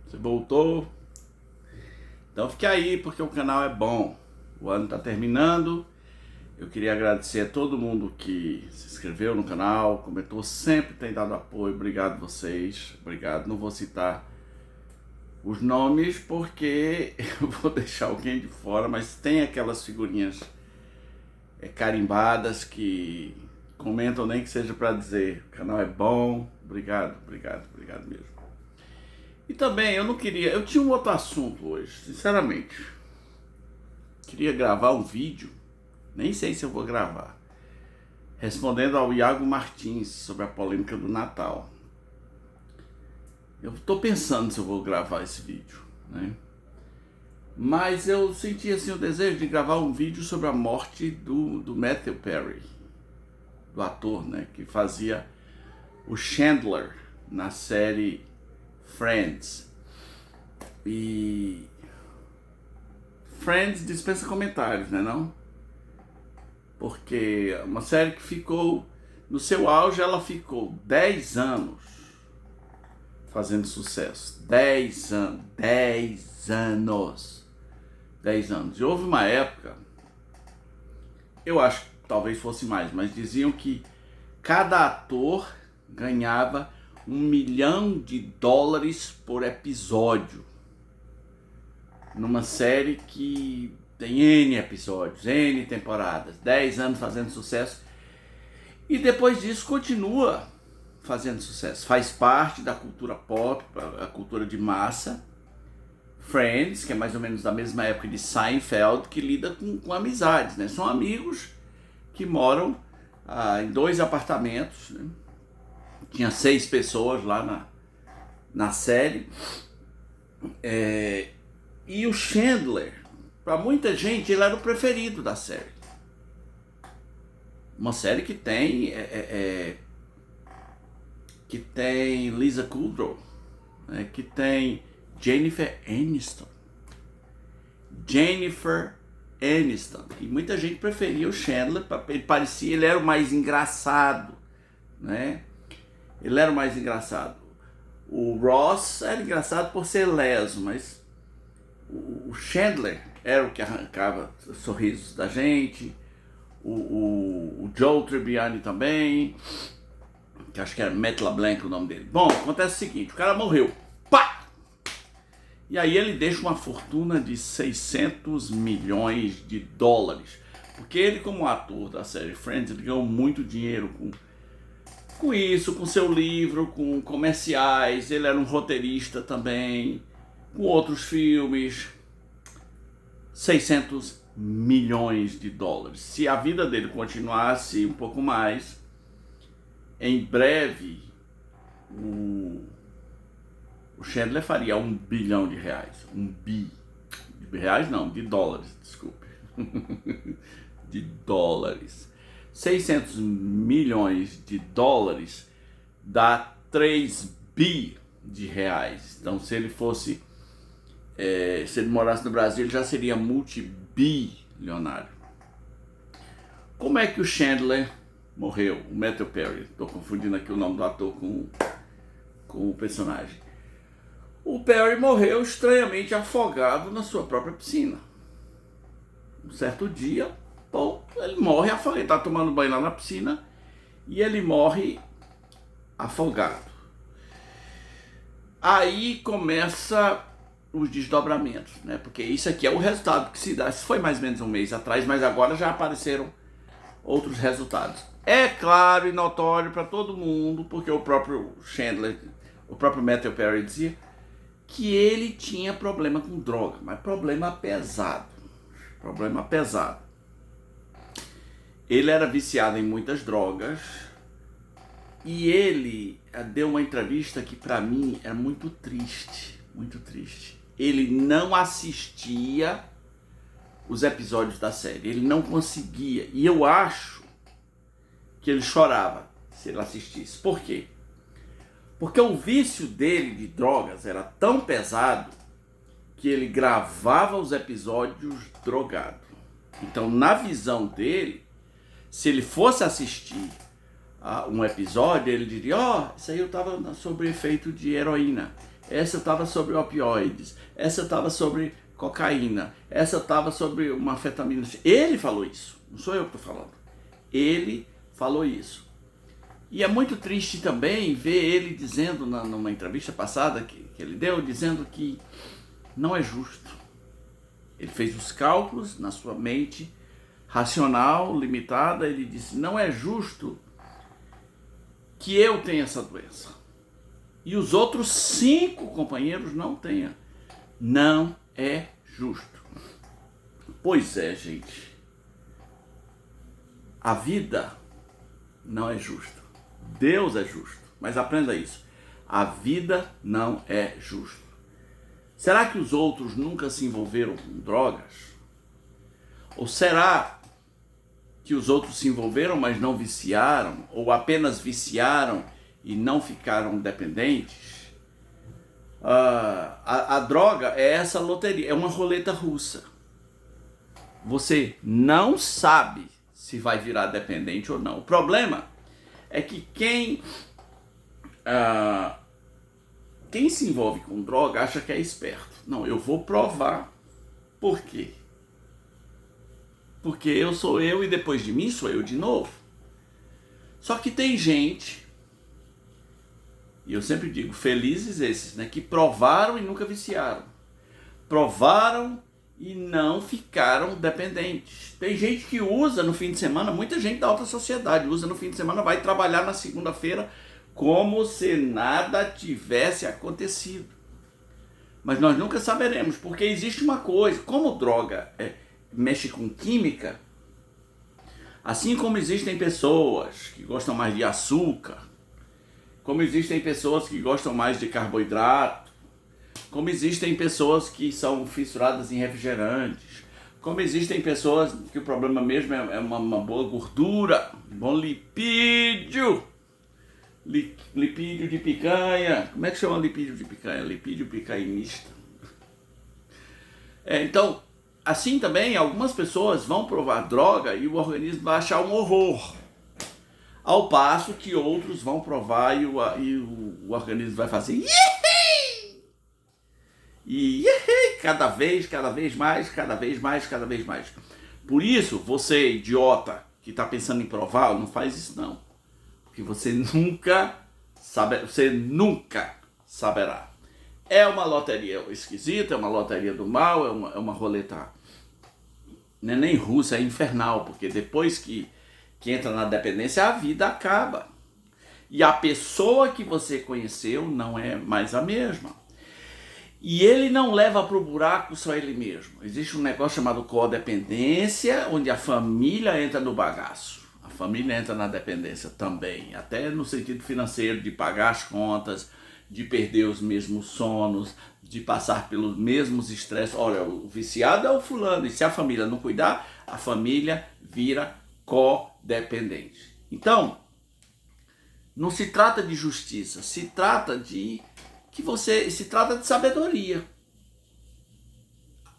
Você voltou? Então fique aí, porque o canal é bom. O ano está terminando. Eu queria agradecer a todo mundo que se inscreveu no canal, comentou, sempre tem dado apoio. Obrigado vocês. Obrigado. Não vou citar os nomes porque eu vou deixar alguém de fora, mas tem aquelas figurinhas carimbadas que comentam, nem que seja para dizer o canal é bom. Obrigado mesmo. E também eu tinha um outro assunto hoje, sinceramente. Queria gravar um vídeo, nem sei se eu vou gravar, respondendo ao Iago Martins sobre a polêmica do Natal. Eu estou pensando se eu vou gravar esse vídeo, né? Mas eu senti assim o desejo de gravar um vídeo sobre a morte do Matthew Perry, do ator, né, que fazia o Chandler na série Friends. E Friends dispensa comentários, né, não? Porque uma série que ficou no seu auge, ela ficou 10 anos fazendo sucesso. 10 anos. 10 anos. 10 anos. E houve uma época, eu acho que talvez fosse mais, mas diziam que cada ator ganhava $1 milhão por episódio. Numa série que tem N episódios, N temporadas, 10 anos fazendo sucesso. E depois disso continua fazendo sucesso. Faz parte da cultura pop, a cultura de massa. Friends, que é mais ou menos da mesma época de Seinfeld, que lida com amizades, né? São amigos que moram em 2 apartamentos, né? Tinha 6 pessoas lá na série. E o Chandler, para muita gente, ele era o preferido da série. Uma série que tem Lisa Kudrow, né? Que tem Jennifer Aniston. E muita gente preferia o Chandler. Ele era o mais engraçado, né? Ele era o mais engraçado. O Ross era engraçado por ser leso, mas o Chandler era o que arrancava sorrisos da gente. O Joe Tribbiani também, que acho que era Matt LeBlanc o nome dele. Bom, acontece o seguinte, o cara morreu. Pá! E aí ele deixa uma fortuna de $600 milhões. Porque ele, como ator da série Friends, ele ganhou muito dinheiro com isso, com seu livro, com comerciais. Ele era um roteirista também, com outros filmes. $600 milhões. Se a vida dele continuasse um pouco mais, em breve o Chandler faria $1 bilhão. De dólares, desculpe. De dólares. $600 milhões dá 3 bi de reais. Então, se ele morasse no Brasil, ele já seria multibilionário. Como é que o Chandler morreu? O Matthew Perry. Estou confundindo aqui o nome do ator com o personagem. O Perry morreu estranhamente afogado na sua própria piscina. Um certo dia, ele morre afogado. Ele está tomando banho lá na piscina e ele morre afogado. Aí começa os desdobramentos, né? Porque isso aqui é o resultado que se dá. Isso foi mais ou menos um mês atrás, mas agora já apareceram outros resultados. É claro e notório para todo mundo, porque o próprio Chandler, o próprio Matthew Perry dizia que ele tinha problema com droga, mas problema pesado. Ele era viciado em muitas drogas e ele deu uma entrevista que para mim é muito triste. Ele não assistia os episódios da série, ele não conseguia, e eu acho que ele chorava se ele assistisse. Por quê? Porque o vício dele de drogas era tão pesado que ele gravava os episódios drogado. Então, na visão dele, se ele fosse assistir um episódio, ele diria: isso aí eu estava sob efeito de heroína. essa estava sobre opioides, essa estava sobre cocaína, essa estava sobre uma anfetamina. Ele falou isso, não sou eu que estou falando. Ele falou isso. E é muito triste também ver ele dizendo, numa entrevista passada que ele deu, dizendo que não é justo. Ele fez os cálculos na sua mente racional, limitada, ele disse, não é justo que eu tenha essa doença e os outros 5 companheiros não tenham. Não é justo. Pois é, gente. A vida não é justa. Deus é justo. Mas aprenda isso. A vida não é justa. Será que os outros nunca se envolveram com drogas? Ou será que os outros se envolveram, mas não viciaram? Ou apenas viciaram e não ficaram dependentes? A droga é essa loteria, é uma roleta russa. Você não sabe se vai virar dependente ou não. O problema é que quem se envolve com droga acha que é esperto. Não, eu vou provar. Por quê? Porque eu sou eu e depois de mim sou eu de novo. Só que tem gente, e eu sempre digo, felizes esses, né, que provaram e nunca viciaram. Provaram e não ficaram dependentes. Tem gente que usa no fim de semana, muita gente da alta sociedade usa no fim de semana, vai trabalhar na segunda-feira como se nada tivesse acontecido. Mas nós nunca saberemos, porque existe uma coisa, como droga mexe com química, assim como existem pessoas que gostam mais de açúcar, como existem pessoas que gostam mais de carboidrato, como existem pessoas que são fissuradas em refrigerantes, como existem pessoas que o problema mesmo é uma boa gordura, um bom lipídio, lipídio de picanha. Como é que chama lipídio de picanha? Lipídio picainista. Então, assim também, algumas pessoas vão provar droga e o organismo vai achar um horror. Ao passo que outros vão provar e o organismo vai fazer ihi! E ihi! Cada vez mais. Por isso, você, idiota, que está pensando em provar, não faz isso não. Porque você nunca saberá. É uma loteria esquisita, é uma loteria do mal, é uma roleta, não é nem russa, é infernal, porque depois que entra na dependência, a vida acaba. E a pessoa que você conheceu não é mais a mesma. E ele não leva para o buraco só ele mesmo. Existe um negócio chamado codependência, onde a família entra no bagaço. A família entra na dependência também, até no sentido financeiro, de pagar as contas, de perder os mesmos sonos, de passar pelos mesmos estresses. Olha, o viciado é o fulano, e se a família não cuidar, a família vira codependente. Então, não se trata de justiça, se trata de sabedoria.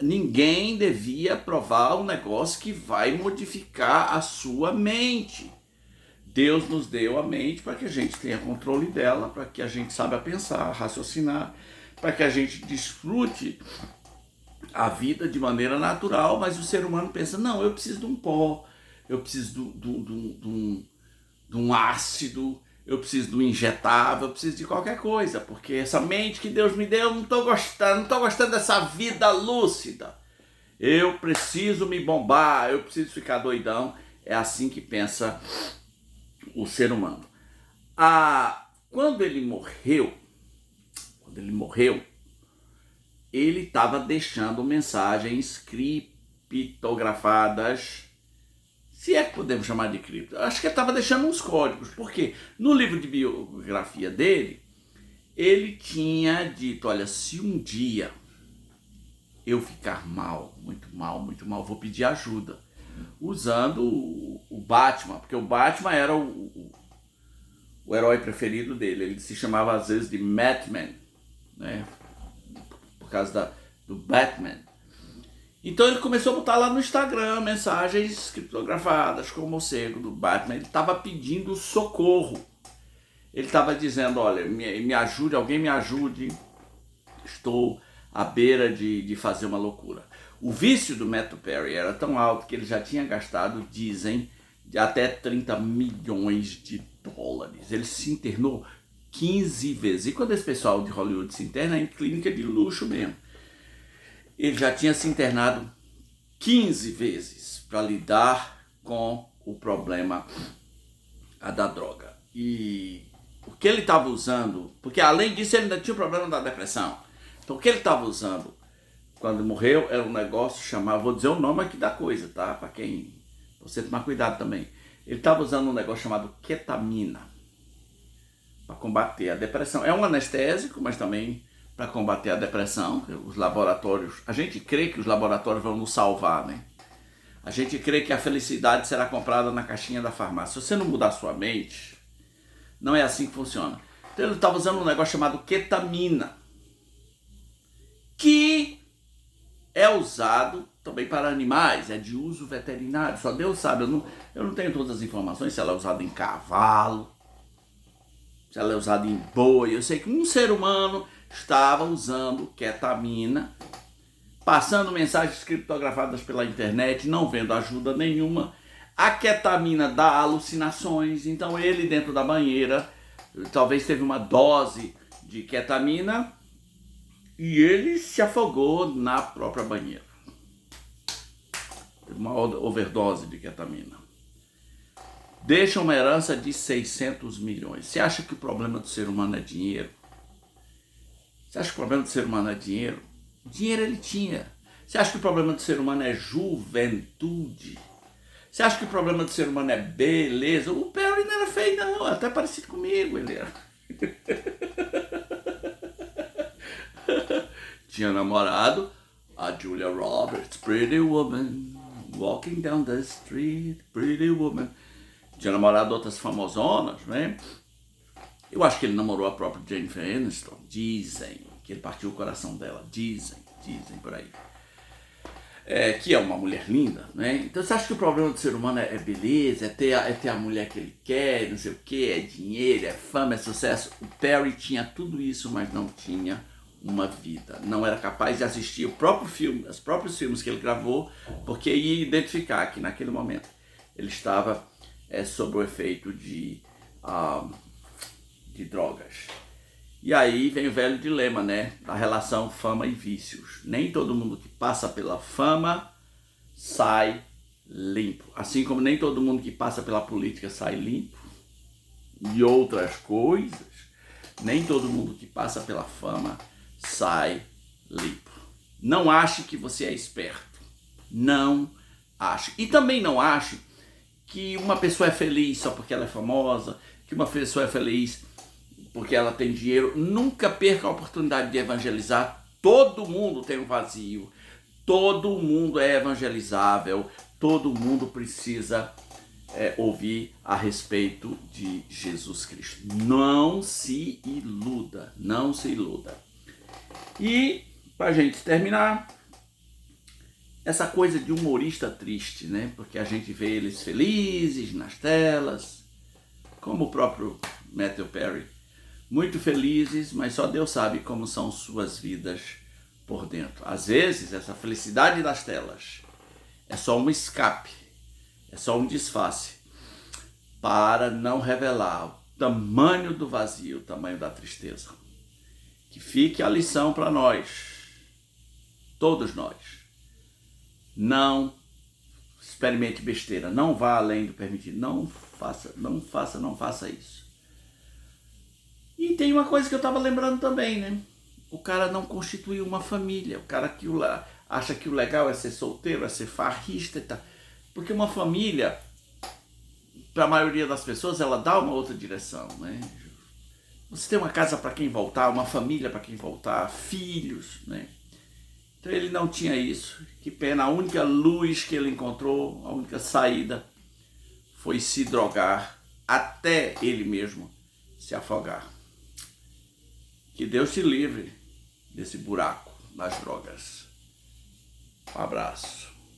Ninguém devia provar um negócio que vai modificar a sua mente. Deus nos deu a mente para que a gente tenha controle dela, para que a gente saiba pensar, raciocinar, para que a gente desfrute a vida de maneira natural, mas o ser humano pensa, não, eu preciso de um pó, eu preciso de um ácido, eu preciso do injetável, eu preciso de qualquer coisa, porque essa mente que Deus me deu, eu não estou gostando dessa vida lúcida. Eu preciso me bombar, eu preciso ficar doidão. É assim que pensa o ser humano. Quando ele morreu, ele estava deixando mensagens criptografadas, se é que podemos chamar de cripto. Acho que ele estava deixando uns códigos, porque no livro de biografia dele, ele tinha dito, olha, se um dia eu ficar mal, muito mal, vou pedir ajuda, usando o Batman, porque o Batman era o herói preferido dele. Ele se chamava às vezes de Batman, né? Por causa do Batman. Então ele começou a botar lá no Instagram mensagens criptografadas com o morcego do Batman. Ele estava pedindo socorro. Ele estava dizendo, olha, me ajude, alguém me ajude. estou à beira de fazer uma loucura. O vício do Matthew Perry era tão alto que ele já tinha gastado, dizem, de até 30 milhões de dólares. Ele se internou 15 vezes. E quando esse pessoal de Hollywood se interna, é em clínica de luxo mesmo. Ele já tinha se internado 15 vezes para lidar com o problema da droga. E o que ele estava usando, porque além disso ele ainda tinha o problema da depressão. Então o que ele estava usando quando morreu era um negócio chamado, vou dizer o nome aqui da coisa, tá? Para quem, você tomar cuidado também. Ele estava usando um negócio chamado ketamina para combater a depressão. É um anestésico, mas também para combater a depressão. Os laboratórios, a gente crê que os laboratórios vão nos salvar, né? A gente crê que a felicidade será comprada na caixinha da farmácia. Se você não mudar sua mente, não é assim que funciona. Então ele estava usando um negócio chamado ketamina, que é usado também para animais, é de uso veterinário. Só Deus sabe, eu não tenho todas as informações, se ela é usada em cavalo, se ela é usada em boi. Eu sei que um ser humano estava usando ketamina, passando mensagens criptografadas pela internet, não vendo ajuda nenhuma. A ketamina dá alucinações, então ele dentro da banheira, talvez teve uma dose de ketamina e ele se afogou na própria banheira. Teve uma overdose de ketamina. Deixa uma herança de 600 milhões. Você acha que o problema do ser humano é dinheiro? Você acha que o problema do ser humano é dinheiro? Dinheiro ele tinha. Você acha que o problema do ser humano é juventude? Você acha que o problema do ser humano é beleza? O Perry não era feio não, até parecido comigo ele era. Tinha namorado a Julia Roberts, Pretty Woman, Walking Down the Street, Pretty Woman. Tinha namorado outras famosonas, né? Eu acho que ele namorou a própria Jennifer Aniston. Dizem que ele partiu o coração dela. Dizem por aí. Que é uma mulher linda, né? Então você acha que o problema do ser humano é beleza, é ter a mulher que ele quer, não sei o que, é dinheiro, é fama, é sucesso? O Perry tinha tudo isso, mas não tinha uma vida. Não era capaz de assistir o próprio filme, os próprios filmes que ele gravou, porque ia identificar que naquele momento ele estava sob o efeito de drogas. E aí vem o velho dilema, né, da relação fama e vícios. Nem todo mundo que passa pela fama sai limpo. Assim como nem todo mundo que passa pela política sai limpo. E outras coisas. Nem todo mundo que passa pela fama sai limpo. Não ache que você é esperto. Não ache. E também não ache que uma pessoa é feliz só porque ela é famosa, que uma pessoa é feliz porque ela tem dinheiro. Nunca perca a oportunidade de evangelizar. Todo mundo tem um vazio, todo mundo é evangelizável, todo mundo precisa ouvir a respeito de Jesus Cristo. Não se iluda, não se iluda. E, pra gente terminar, essa coisa de humorista triste, né? Porque a gente vê eles felizes nas telas, como o próprio Matthew Perry. Muito felizes, mas só Deus sabe como são suas vidas por dentro. Às vezes, essa felicidade das telas é só um escape, é só um disfarce para não revelar o tamanho do vazio, o tamanho da tristeza. Que fique a lição para nós, todos nós. Não experimente besteira, não vá além do permitido, não faça isso. E tem uma coisa que eu estava lembrando também, né? O cara não constituiu uma família. O cara que acha que o legal é ser solteiro, é ser farrista e tal. Porque uma família, para a maioria das pessoas, ela dá uma outra direção, né? Você tem uma casa para quem voltar, uma família para quem voltar, filhos, né? Então ele não tinha isso. Que pena, a única luz que ele encontrou, a única saída, foi se drogar até ele mesmo se afogar. Que Deus te livre desse buraco das drogas. Um abraço.